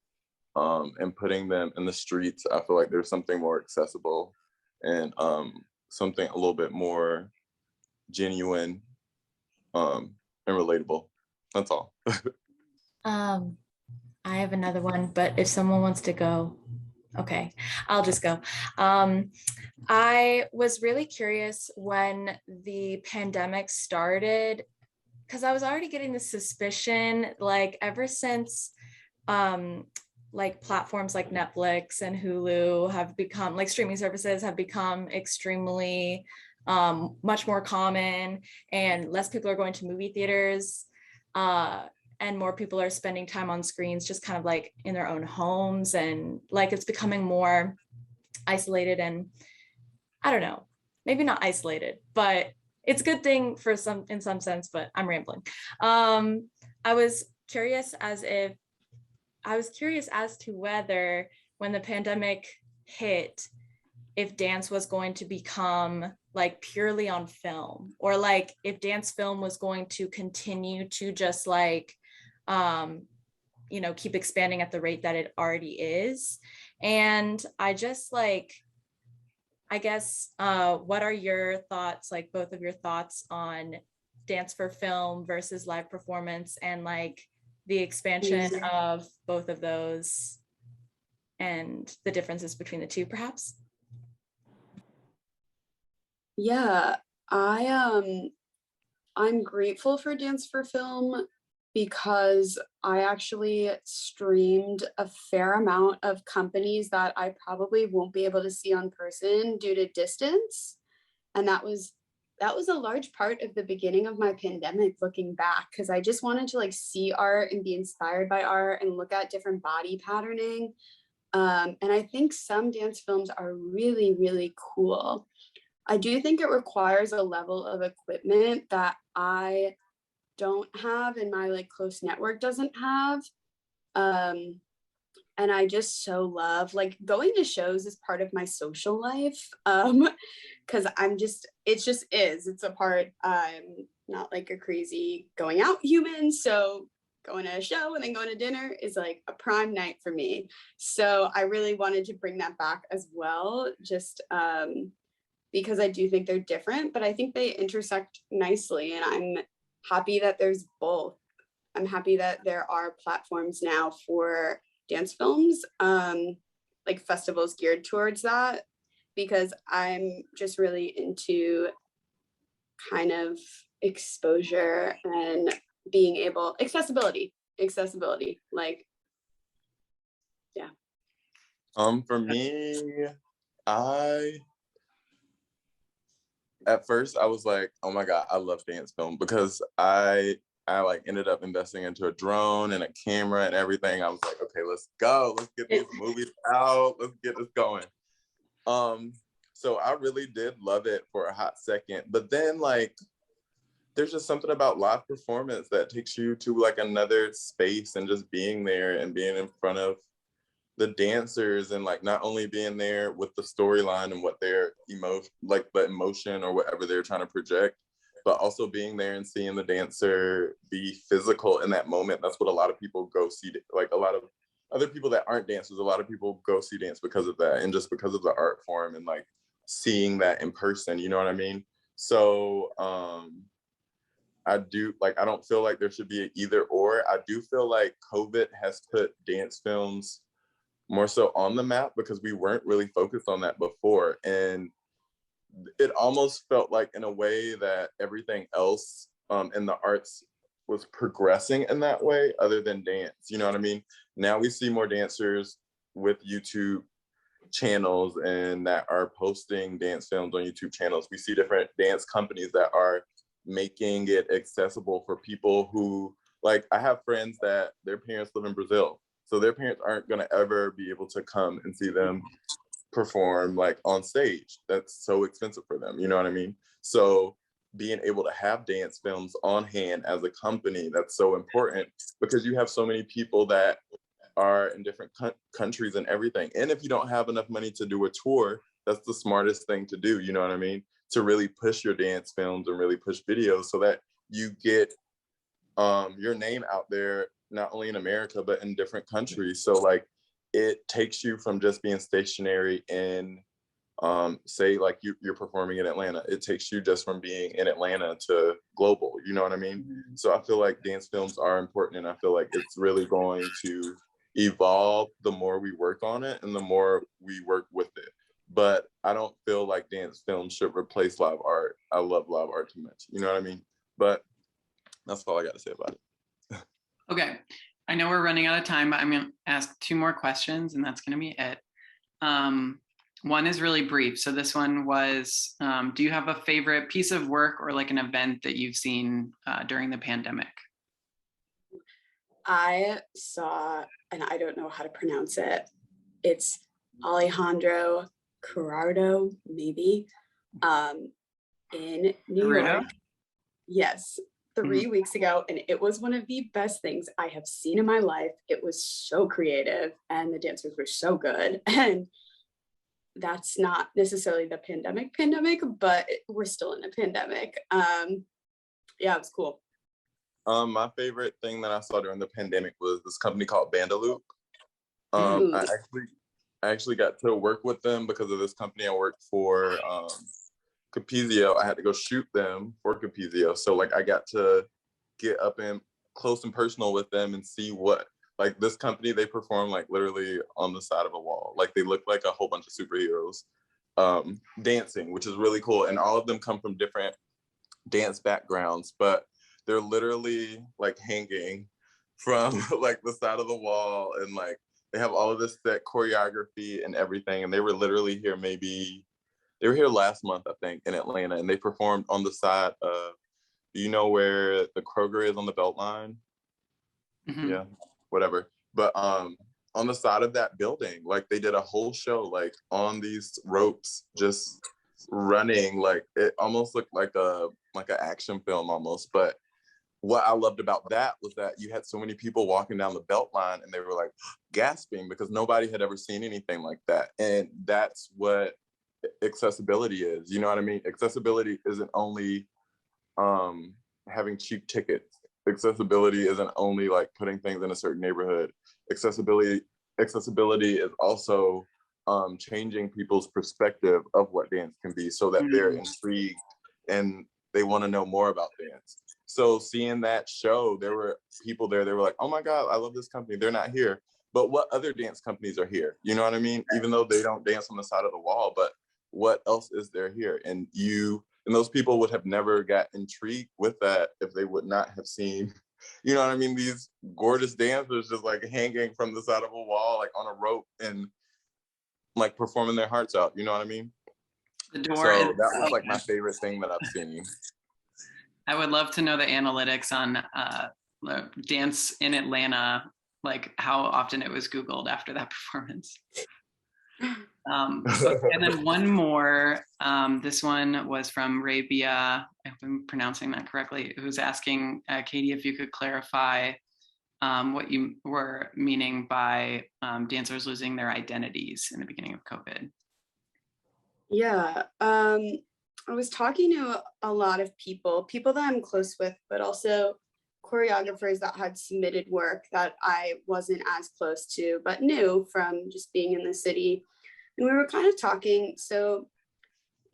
and putting them in the streets, I feel like there's something more accessible and something a little bit more genuine and relatable. That's all. I have another one, but if someone wants to go, okay, I'll just go. I was really curious when the pandemic started, because I was already getting the suspicion, like ever since like platforms like Netflix and Hulu have become, like streaming services have become extremely much more common, and less people are going to movie theaters, and more people are spending time on screens just kind of like in their own homes, and like it's becoming more isolated. And I don't know, maybe not isolated, but it's a good thing for some, in some sense, but I'm rambling. I was curious as to whether when the pandemic hit, if dance was going to become like purely on film, or like if dance film was going to continue to just like, keep expanding at the rate that it already is. And I just like, I guess, what are your thoughts, like both of your thoughts on dance for film versus live performance, and like the expansion of both of those and the differences between the two, perhaps? Yeah, I'm grateful for Dance for Film because I actually streamed a fair amount of companies that I probably won't be able to see on person due to distance. And that was a large part of the beginning of my pandemic, looking back, because I just wanted to like see art and be inspired by art and look at different body patterning. And I think some dance films are really, really cool. I do think it requires a level of equipment that I don't have and my like close network doesn't have. And I just so love like going to shows is part of my social life. Because it's a part. I'm not like a crazy going out human. So going to a show and then going to dinner is like a prime night for me. So I really wanted to bring that back as well, just because I do think they're different, but I think they intersect nicely, and I'm happy that there's both. I'm happy that there are platforms now for dance films, like festivals geared towards that, because I'm just really into kind of exposure and being able, accessibility, like, yeah. For me, at first I was like, oh my God, I love dance film, because I like ended up investing into a drone and a camera and everything. I was like, okay, let's go. Let's get these movies out. Let's get this going. So I really did love it for a hot second. But then like, there's just something about live performance that takes you to like another space, and just being there and being in front of the dancers, and like not only being there with the storyline and what their emotion or whatever they're trying to project, but also being there and seeing the dancer be physical in that moment. That's what a lot of people go see. Like a lot of other people that aren't dancers, a lot of people go see dance because of that, and just because of the art form and like seeing that in person, you know what I mean? So I don't feel like there should be an either or. I do feel like COVID has put dance films more so on the map, because we weren't really focused on that before. And it almost felt like, in a way, that everything else in the arts was progressing in that way, other than dance. You know what I mean? Now we see more dancers with YouTube channels and that are posting dance films on YouTube channels. We see different dance companies that are making it accessible for people who, like, I have friends that their parents live in Brazil. So their parents aren't going to ever be able to come and see them perform like on stage. That's so expensive for them. You know what I mean? So being able to have dance films on hand as a company, that's so important, because you have so many people that are in different countries and everything. And if you don't have enough money to do a tour, that's the smartest thing to do. You know what I mean? To really push your dance films and really push videos, so that you get your name out there, not only in America, but in different countries. So like, it takes you from just being stationary in, say like you're performing in Atlanta. It takes you just from being in Atlanta to global, you know what I mean? So I feel like dance films are important, and I feel like it's really going to evolve the more we work on it and the more we work with it. But I don't feel like dance films should replace live art. I love live art too much, you know what I mean? But that's all I got to say about it. Okay, I know we're running out of time, but I'm going to ask 2 more questions, and that's going to be it. One is really brief. So this one was, do you have a favorite piece of work or like an event that you've seen during the pandemic? I saw, and I don't know how to pronounce it. It's Alejandro Curardo, maybe, in New York. Yes, 3 weeks ago, and it was one of the best things I have seen in my life. It was so creative, and the dancers were so good. And that's not necessarily the pandemic, but we're still in a pandemic. Yeah, it was cool. My favorite thing that I saw during the pandemic was this company called Bandaloop. I actually got to work with them because of this company. I worked for Capizio. I had to go shoot them for Capizio. So like I got to get up and close and personal with them and see what, like this company, they perform like literally on the side of a wall. Like they look like a whole bunch of superheroes dancing, which is really cool. And all of them come from different dance backgrounds, but they're literally like hanging from like the side of the wall, and like they have all of this set choreography and everything. And they were literally here they were here last month, I think, in Atlanta, and they performed on the side of, you know where the Kroger is on the Beltline? Yeah, whatever. But on the side of that building, like they did a whole show like on these ropes, just running. Like it almost looked like an action film almost. But what I loved about that was that you had so many people walking down the Beltline, and they were like gasping because nobody had ever seen anything like that. And that's what accessibility is. You know what I mean? Accessibility isn't only having cheap tickets. Accessibility isn't only like putting things in a certain neighborhood. Accessibility is also changing people's perspective of what dance can be, so that they're intrigued and they want to know more about dance. So seeing that show, there were people there, they were like, oh my God, I love this company. They're not here. But what other dance companies are here? You know what I mean? Even though they don't dance on the side of the wall, but what else is there here? And those people would have never got intrigued with that if they would not have seen, you know what I mean, these gorgeous dancers just like hanging from the side of a wall, like on a rope, and like performing their hearts out. You know what I mean? So that was like my favorite thing that I've seen. I would love to know the analytics on dance in Atlanta, like how often it was Googled after that performance. And then one more, this one was from Rabia, if I'm pronouncing that correctly, who's asking Katie if you could clarify what you were meaning by dancers losing their identities in the beginning of COVID. Yeah, I was talking to a lot of people that I'm close with, but also choreographers that had submitted work that I wasn't as close to, but knew from just being in the city. And we were kind of talking. So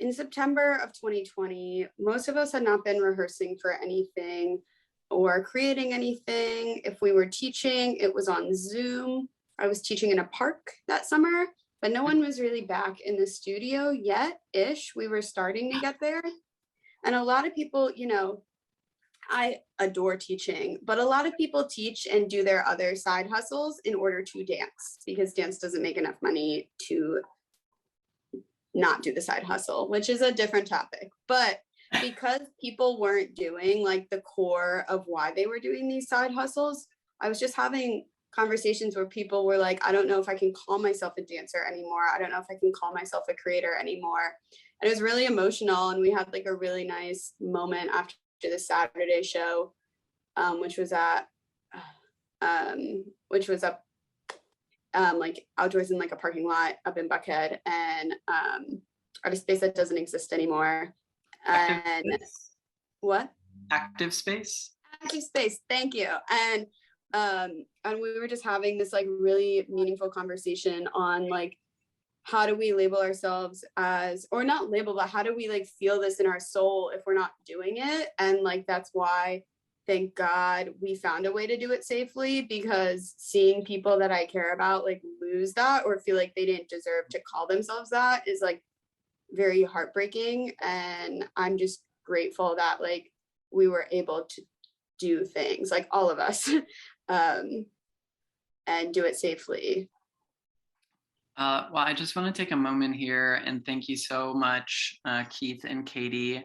in September of 2020, most of us had not been rehearsing for anything or creating anything. If we were teaching, it was on Zoom. I was teaching in a park that summer, but no one was really back in the studio yet-ish. We were starting to get there. And a lot of people, you know, I adore teaching, but a lot of people teach and do their other side hustles in order to dance, because dance doesn't make enough money to not do the side hustle, which is a different topic. But because people weren't doing like the core of why they were doing these side hustles, I was just having conversations where people were like, I don't know if I can call myself a dancer anymore. I don't know if I can call myself a creator anymore. And it was really emotional. And we had like a really nice moment after the Saturday show, which was up like outdoors in like a parking lot up in Buckhead, and at a space that doesn't exist anymore. And what? Active space. Active space. Thank you. And we were just having this like really meaningful conversation on like, how do we label ourselves as, or not label, but how do we like feel this in our soul if we're not doing it? And like, that's why, thank God, we found a way to do it safely, because seeing people that I care about like lose that or feel like they didn't deserve to call themselves that is like very heartbreaking. And I'm just grateful that like we were able to do things, like all of us, and do it safely. Well, I just want to take a moment here and thank you so much, Keith and Katie,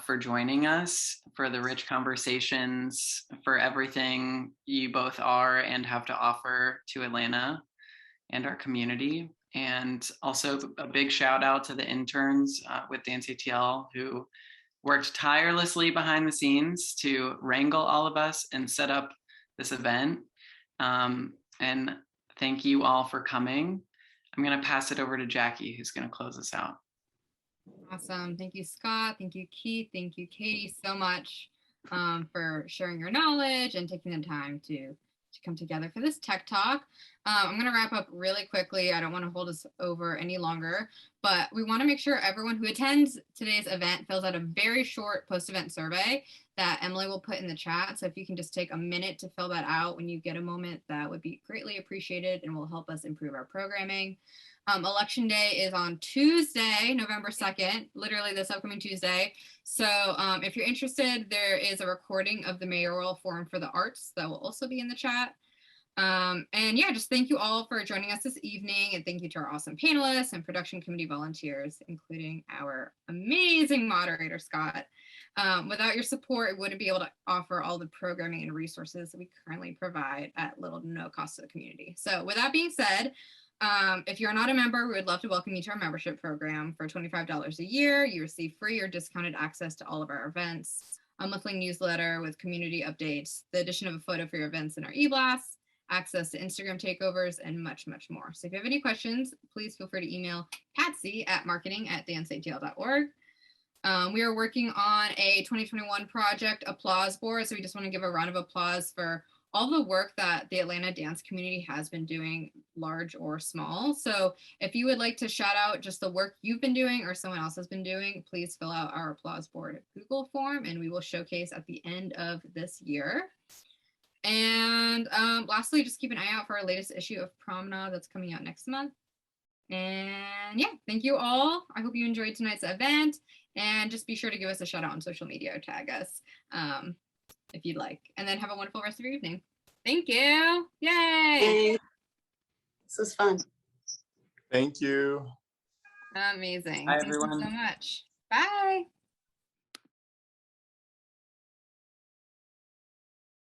for joining us, for the rich conversations, for everything you both are and have to offer to Atlanta and our community. And also a big shout out to the interns with DanceATL who worked tirelessly behind the scenes to wrangle all of us and set up this event. And thank you all for coming. I'm going to pass it over to Jackie, who's going to close us out. Awesome. Thank you, Scott. Thank you, Keith. Thank you, Katie, so much for sharing your knowledge and taking the time to come together for this tech talk. I'm going to wrap up really quickly. I don't want to hold us over any longer, but we want to make sure everyone who attends today's event fills out a very short post-event survey that Emily will put in the chat. So if you can just take a minute to fill that out when you get a moment, that would be greatly appreciated and will help us improve our programming. Election day is on Tuesday, November 2nd, literally this upcoming Tuesday. So if you're interested, there is a recording of the Mayoral Forum for the Arts that will also be in the chat. And yeah, just thank you all for joining us this evening. And thank you to our awesome panelists and production committee volunteers, including our amazing moderator, Scott. Without your support, we wouldn't be able to offer all the programming and resources that we currently provide at little to no cost to the community. So with that being said, if you're not a member, we would love to welcome you to our membership program. For $25 a year, you receive free or discounted access to all of our events, a monthly newsletter with community updates, the addition of a photo for your events in our e-blasts, access to Instagram takeovers, and much, much more. So if you have any questions, please feel free to email patsy@marketing@dancetl.org. We are working on a 2021 project applause board, so we just want to give a round of applause for all the work that the Atlanta dance community has been doing, large or small. So if you would like to shout out just the work you've been doing or someone else has been doing, please fill out our applause board Google form and we will showcase at the end of this year. And lastly, just keep an eye out for our latest issue of Promenade that's coming out next month. And yeah, thank you all. I hope you enjoyed tonight's event. And just be sure to give us a shout out on social media or tag us if you'd like. And then have a wonderful rest of your evening. Thank you. Yay. Hey, this was fun. Thank you. Amazing. Bye, Thank you everyone. so much. Bye.